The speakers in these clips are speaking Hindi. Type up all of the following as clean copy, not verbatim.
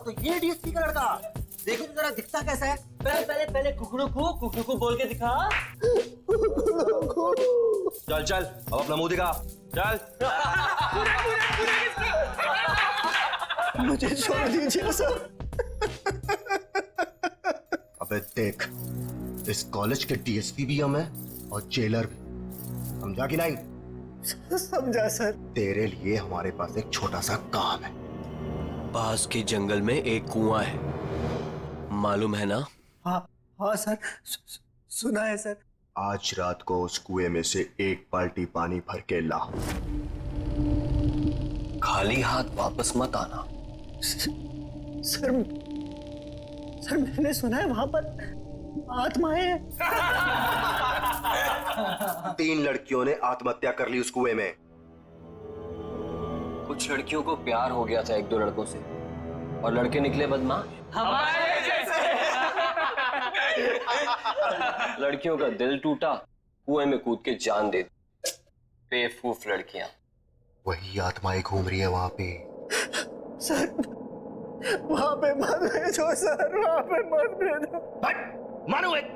तो ये डीएसपी का लड़का, देखो तो जरा दिखता कैसा है। पहले पहले पहले कुकड़ू बोल के दिखा। चल चल अब अपना मुंह दिखा, चल। मुझे छोड़ दीजिए सर। अबे देख, इस कॉलेज के डीएसपी भी हम हैं और जेलर भी, समझा कि नहीं? समझा सर। तेरे लिए हमारे पास एक छोटा सा काम है। पास के जंगल में एक कुआं है, मालूम है ना? हाँ हाँ सर, सुना है सर। आज रात को उस कुएं में से एक बाल्टी पानी भर के ला। खाली हाथ वापस मत आना। सर मैंने सुना है वहां पर आत्माएं हैं। 3 लड़कियों ने आत्महत्या कर ली उस कुएं में। कुछ लड़कियों को प्यार हो गया था 1-2 लड़कों से, और लड़के निकले बदमाश। हमारे जैसे। लड़कियों का दिल टूटा, कुएं में कूद के जान दे दी। बेवकूफ लड़कियां। वही आत्माएं घूम रही है वहां पे। सर वहां पे मत भेजो सर, वहां पे मत भेजो। मानो एक।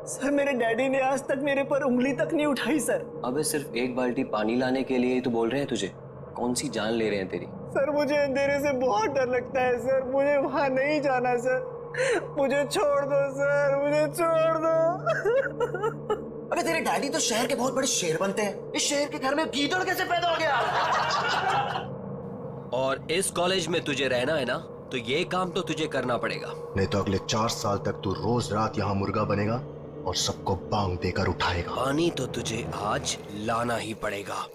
सर मेरे डैडी ने आज तक मेरे पर उंगली तक नहीं उठाई सर। अबे सिर्फ एक बाल्टी पानी लाने के लिए ही तो बोल रहे हैं तुझे। कौन सी जान ले रहे हैं तेरी? सर मुझे अंधेरे से बहुत डर लगता है सर, मुझे वहां नहीं जाना सर, मुझे छोड़ दो सर, मुझे छोड़ दो। अबे तेरे डैडी तो शहर के बहुत बड़े शेर बनते हैं, इस शेर के घर में गीदड़ कैसे पैदा हो गया? और इस कॉलेज में तुझे रहना है ना, तो ये काम तो तुझे करना पड़ेगा। नहीं तो अगले 4 साल तक तू रोज रात यहाँ मुर्गा बनेगा और सबको बांग देकर उठाएगा। पानी तो तुझे आज लाना ही पड़ेगा।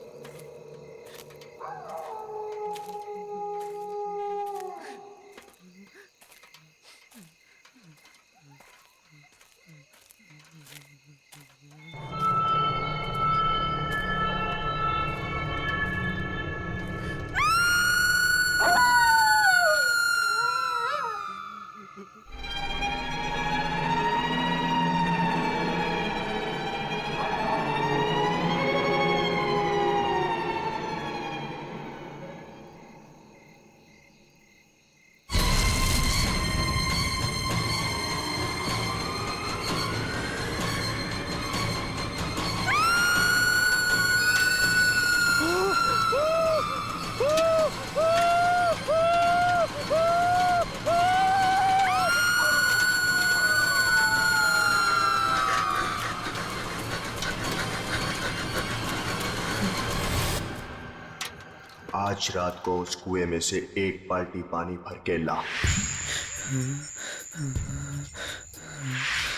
आज रात को उस कुएं में से एक बाल्टी पानी भर के ला।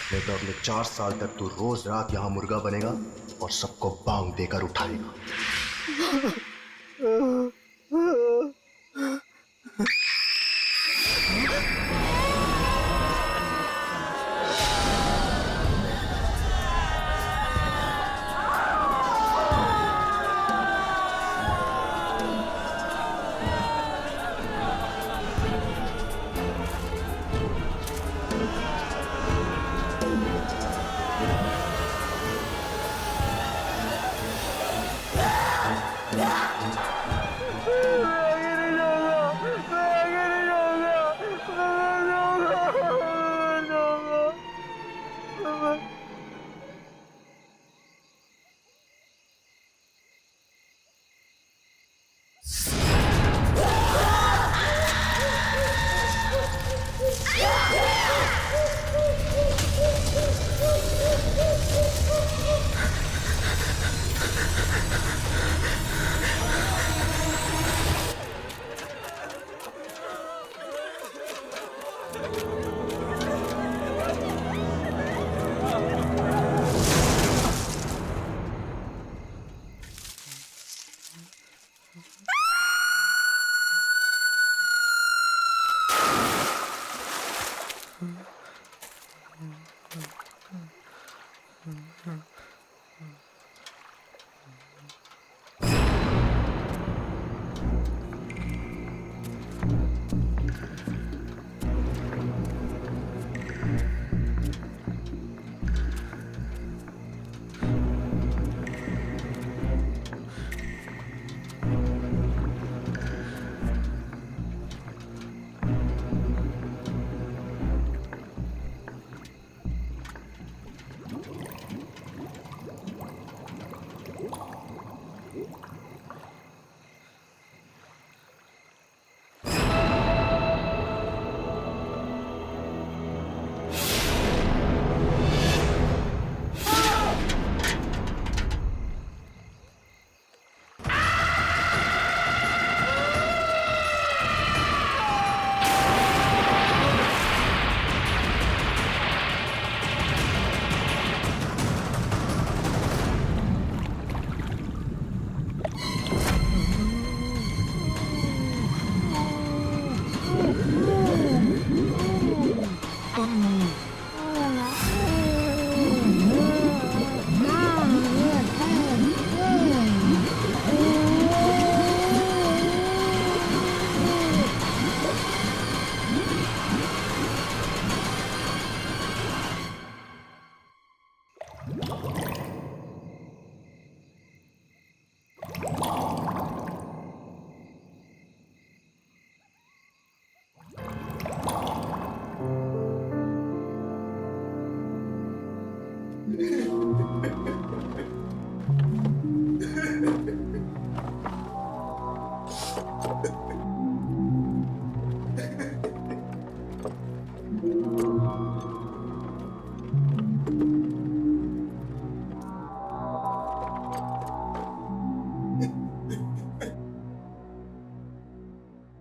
नहीं तो अगले 4 साल तक तू रोज रात यहाँ मुर्गा बनेगा और सबको बांग देकर उठाएगा।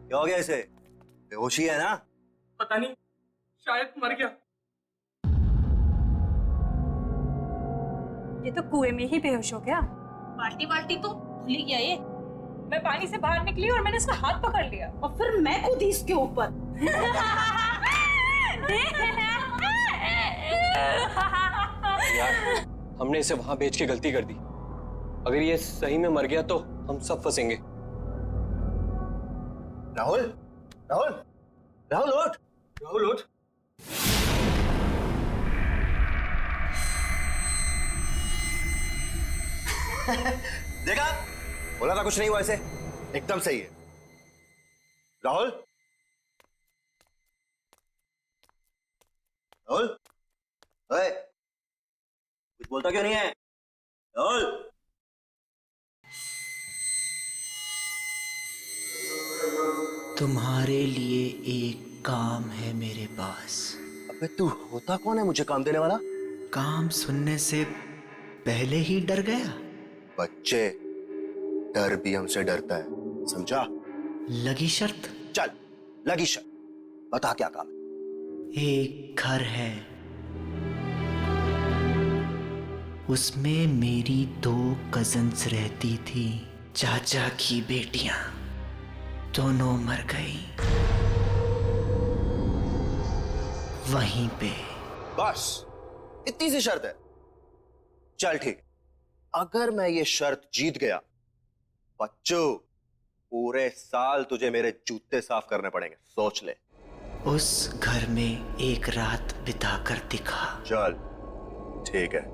क्या हो गया इसे? बेहोशी है ना? पता नहीं, शायद मर गया। ये तो कुएं में ही बेहोश हो गया। बाल्टी बाल्टी तो भूल ही गया ये। मैं पानी से बाहर निकली और मैंने इसका हाथ पकड़ लिया। और फिर मैं कूदी इसके ऊपर। यार, हमने इसे वहां बेच के गलती कर दी। अगर ये सही में मर गया तो हम सब फंसेंगे। राहुल, राहुल, राहुल उठ, राहुल उठ। देखा? बोला था कुछ नहीं हुआ इसे। एकदम सही है। राहुल, राहुल, ओए, कुछ बोलता क्यों नहीं है? राहुल, तुम्हारे लिए एक काम है मेरे पास। अबे तू होता कौन है मुझे काम देने वाला? काम सुनने से पहले ही डर गया। बच्चे, डर भी हमसे डरता है, समझा? लगी शर्त? चल, लगी शर्त। बता क्या काम है? एक घर है, उसमें मेरी 2 कजन्स रहती थी, चाचा की बेटियां। दोनों मर गई वहीं पे। बस इतनी सी शर्त है। चल ठीक, अगर मैं ये शर्त जीत गया, बच्चों, पूरे साल तुझे मेरे जूते साफ करने पड़ेंगे, सोच ले। उस घर में एक रात बिताकर दिखा। चल ठीक है,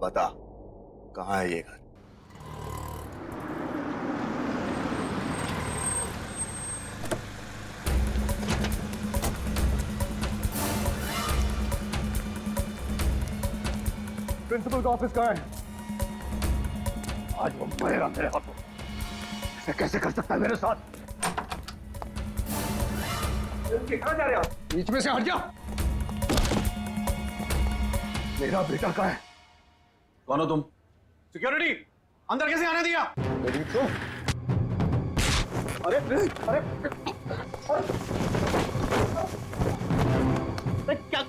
बता कहां है ये घर? प्रिंसिपल का ऑफिस कहाँ है? आज वो मरेगा मेरे हाथों। ऐसे कैसे कर सकता है मेरे साथ? कहाँ जा रहे हो? बीच में से हट जा। मेरा बेटा कहाँ है? कौन हो तुम? सिक्योरिटी, अंदर कैसे आने दिया? तुम? अरे अरे क्या?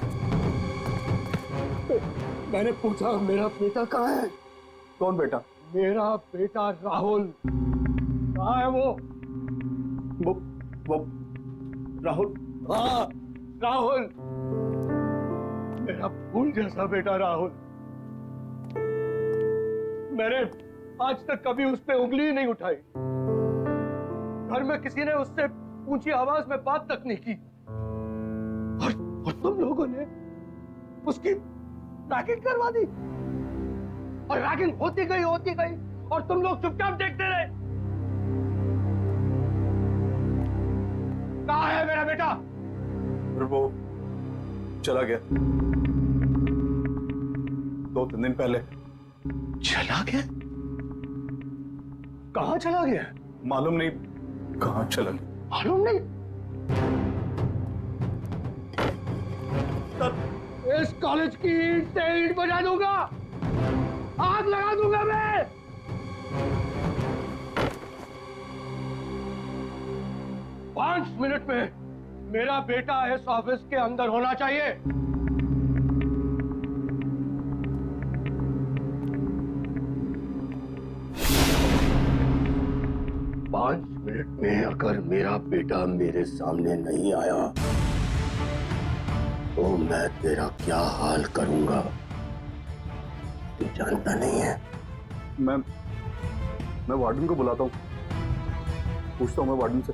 मैंने पूछा मेरा बेटा कहाँ है? कौन बेटा? मेरा बेटा राहुल। कहाँ है वो राहुल? हाँ, राहुल, मेरा फूल जैसा बेटा राहुल। मैंने आज तक कभी उस पे उंगली ही नहीं उठाई। घर में किसी ने उससे ऊंची आवाज में बात तक नहीं की। और तुम लोगों ने उसकी रैगिंग करवा दी। और रैगिंग होती गई और तुम लोग चुपचाप देखते रहे। कहाँ है मेरा बेटा? वो चला गया 2-3 दिन पहले। चला गया? कहाँ चला गया? मालूम नहीं कहाँ चला गया। मालूम नहीं? इस कॉलेज की ईंट से ईंट बजा दूंगा, आग लगा दूंगा मैं। पांच मिनट में मेरा बेटा इस ऑफिस के अंदर होना चाहिए। 5 मिनट में अगर मेरा बेटा मेरे सामने नहीं आया तो मैं तेरा क्या हाल करूंगा तू जानता नहीं है। मैं वार्डन को बुलाता हूँ, पूछता हूँ मैं वार्डन से।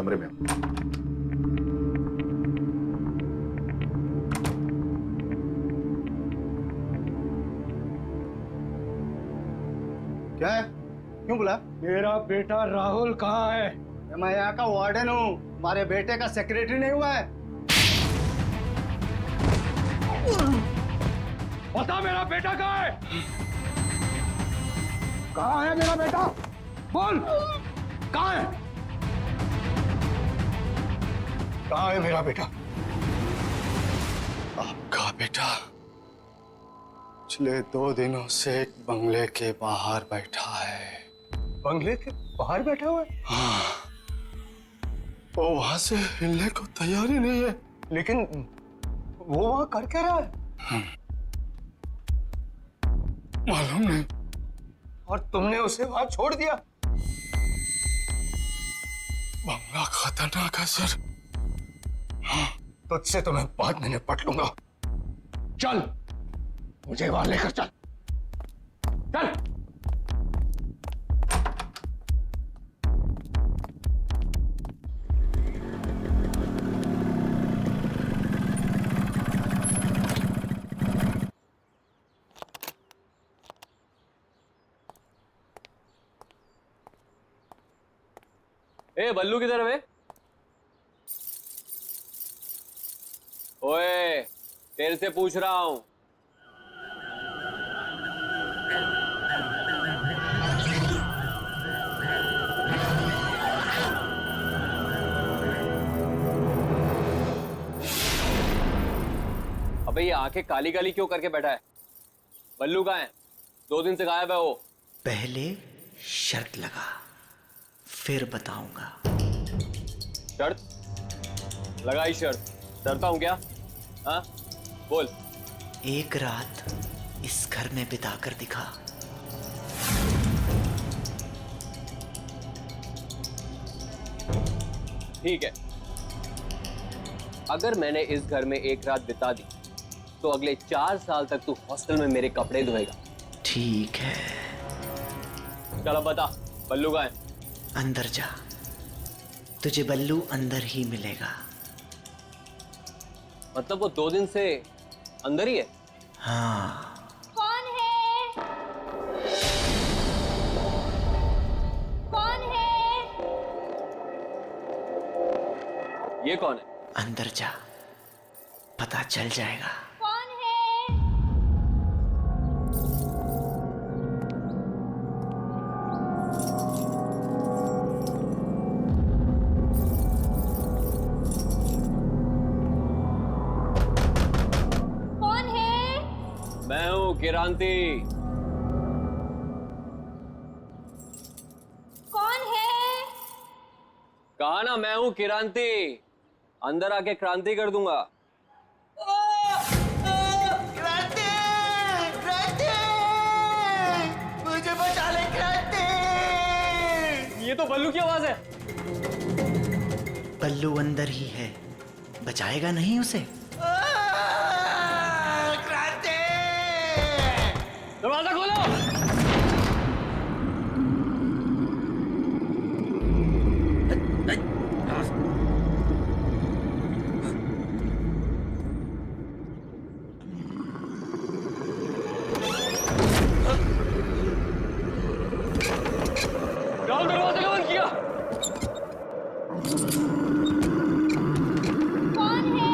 कमरे में हूं। क्या है? क्यों बुला? मेरा बेटा राहुल कहाँ है? मैं यहाँ का वार्डन हूँ, हमारे बेटे का सेक्रेटरी नहीं हुआ है। बता मेरा बेटा कहाँ है? कहाँ है मेरा बेटा? बोल, कहाँ है? कहाँ है मेरा बेटा? आपका बेटा पिछले 2 दिनों से एक बंगले के बाहर बैठा है। बंगले के बाहर बैठा हुआ है? हाँ, वो वहां से हिलने को तैयार ही नहीं है। लेकिन वो वहां कर क्या रहा है? मालूम नहीं। और तुमने उसे वहां छोड़ दिया? बंगला खतरनाक है सर। तुझसे तो मैं बाद में निपट लूंगा। चल, मुझे वहां लेकर चल। चल। ए बल्लू किधर है बे? ओए, तेरे से पूछ रहा हूं। अबे ये आंखें काली काली क्यों करके बैठा है? बल्लू कहाँ है? 2 दिन से गायब है वो। पहले शर्त लगा, फिर बताऊंगा। शर्त? लगाई शर्त। डरता हूं क्या? हाँ? बोल। एक रात इस घर में बिता कर दिखा। ठीक है, अगर मैंने इस घर में एक रात बिता दी तो अगले 4 साल तक तू हॉस्टल में मेरे कपड़े धोएगा। ठीक है, चलो बता, बल्लू कहाँ है? अंदर जा, तुझे बल्लू अंदर ही मिलेगा। मतलब वो 2 दिन से अंदर ही है? हाँ। कौन है? कौन है? ये कौन है? अंदर जा, पता चल जाएगा। कौन है? कौन है? मैं हूँ किरांती। कौन है? कहा ना मैं हूँ किरांती। अंदर आके क्रांति कर दूंगा। क्रांति! क्रांति! मुझे बचा ले क्रांति! ये तो बल्लू की आवाज है। बल्लू अंदर ही है, बचाएगा नहीं उसे? क्रांति! दरवाजा खोलो। राहुल दरवाजा क्यों बंद किया? कौन है?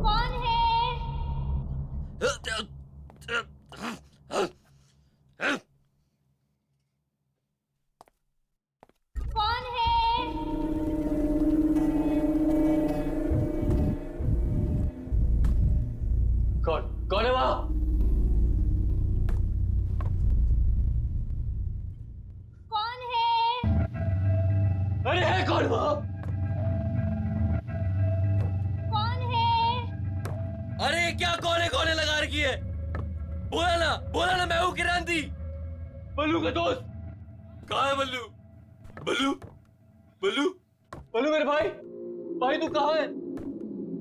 कौन है? कौन है? कौन है वहां? कौन है? अरे है कौन वहां? कौन है? अरे क्या कौन है लगा रखी है? बोला ना मैं हूँ किरांती, बल्लू का दोस्त। कहाँ है बल्लू? बल्लू बल्लू बल्लू मेरे भाई तू कहाँ है?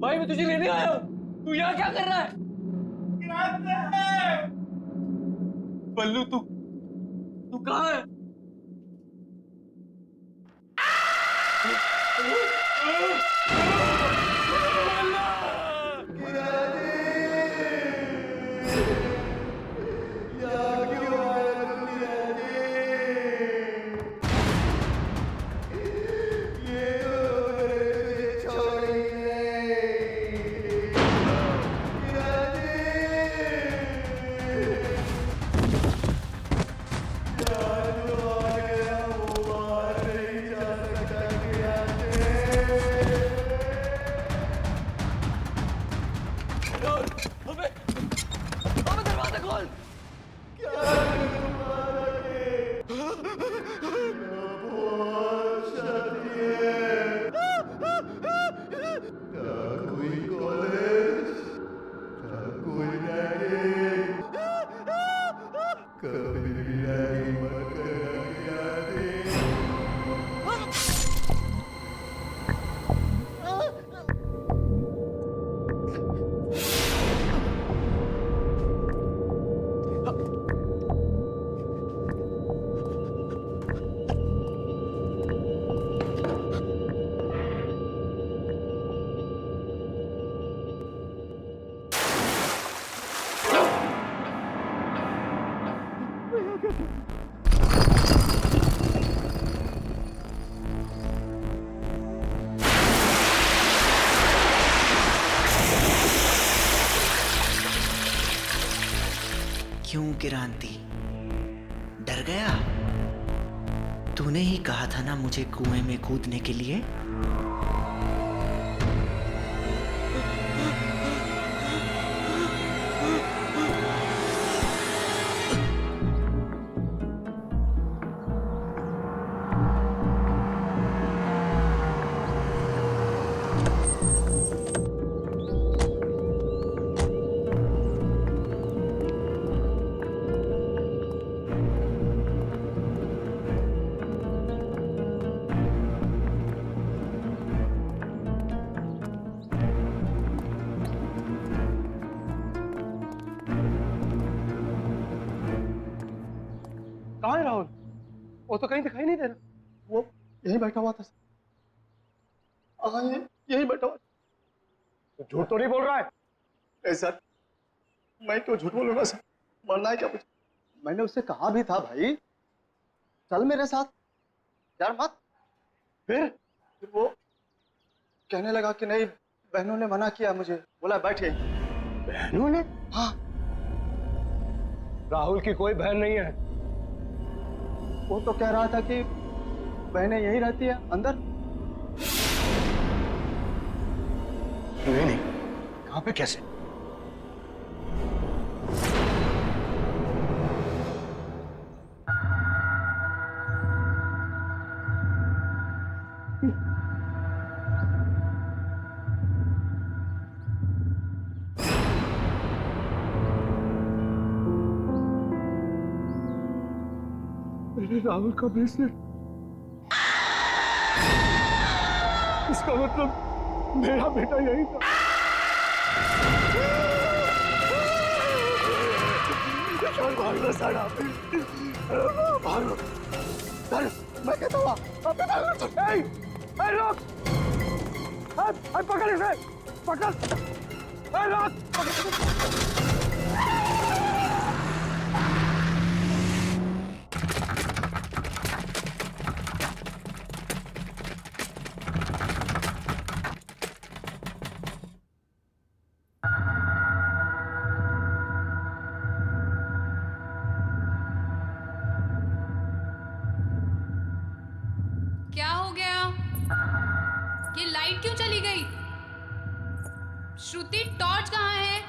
भाई मैं तुझे लेने आया हूँ, तू यहाँ क्या कर रहा है? बल्लू कहाँ है? दरवाजा खोल। क्यों क्रांति, डर गया? तूने ही कहा था ना मुझे कुएं में कूदने के लिए। कहाँ है राहुल? वो तो कहीं दिखाई नहीं दे रहा। वो यहीं बैठा हुआ था सर। हाँ, यहीं बैठा हुआ। तो झूठ तो नहीं बोल रहा है? नहीं सर, मैं क्यों झूठ बोलूंगा सर? मरना है क्या मुझे? मैंने उससे कहा भी था भाई चल मेरे साथ, यार मत। फिर वो कहने लगा कि नहीं, बहनों ने मना किया मुझे, बोला बैठिए। बहनों ने? हाँ। राहुल की कोई बहन नहीं है। वो तो कह रहा था कि बहनें यहीं रहती है अंदर। नहीं, कहाँ पे, कैसे? मेरे राहुल का ब्रेसलेट, इसका मतलब मेरा बेटा यही था। भागो सारा, भागो। मैं कहता हूँ रोक, पकड़ इसे, पकड़, रोक। क्या हो गया? ये लाइट क्यों चली गई? श्रुति, टॉर्च कहाँ है?